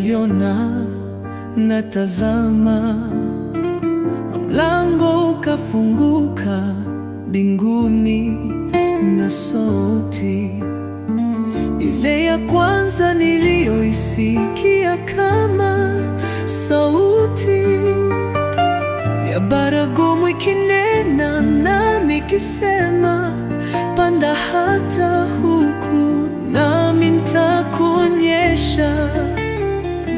naliona, natazama, mlango ukafunguka mbinguni, na sauti ile ya kwanza niliyoisikia kama sauti ya baragumu ikinena nami ikisema, panda hata huku nami nitakuonyesha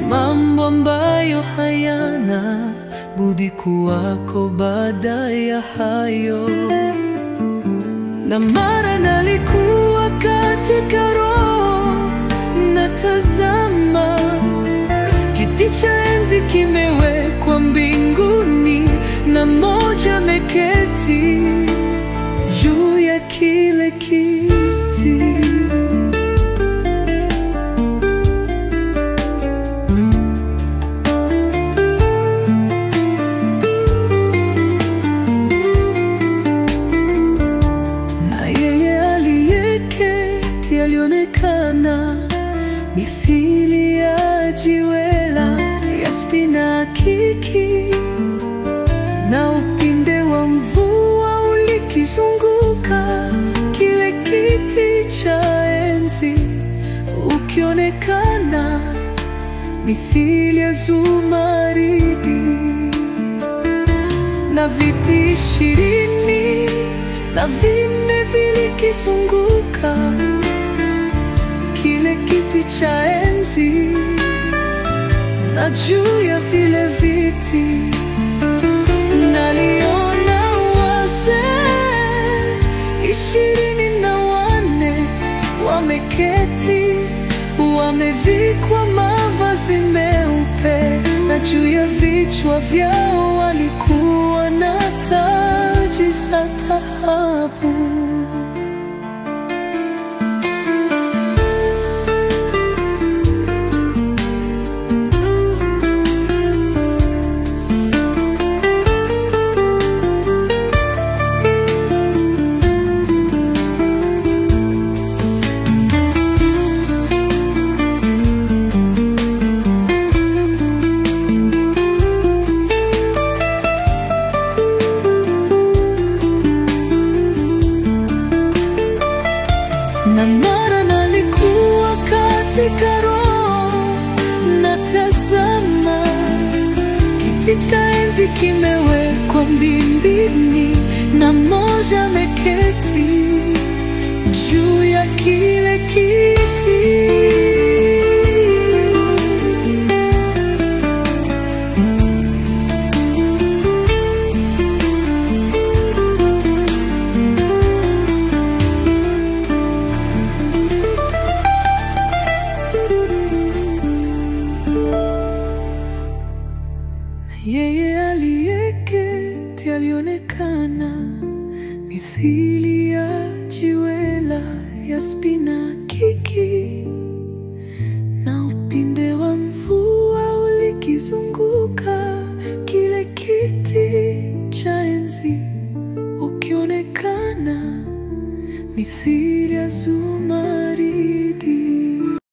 mambo ambayo hayana budi kuwako baada ya hayo. Na mara nalikuwa katika roho, natazama, kiti cha enzi kimewekwa mbinguni, na mmoja ameketi juu ya kile kiti. Na yeye aliyeketi alionekana mithili ya jiwe la yaspi na akiki, na upinde wa mvua ulikizunguka kile kiti cha enzi, ukionekana mithili ya zumaridi. Na viti 24 vilikizunguka kile kiti cha enzi, na juu ya vile viti naliona wazee 24 wameketi, wamevikwa mavazi meupe, na juu ya vichwa vyao walikuwa na taji za dhahabu. Na mara nalikuwa katika roho, natazama, kiti cha enzi kimewekwa mbinguni, na mmoja ameketi juu ya kile kiti.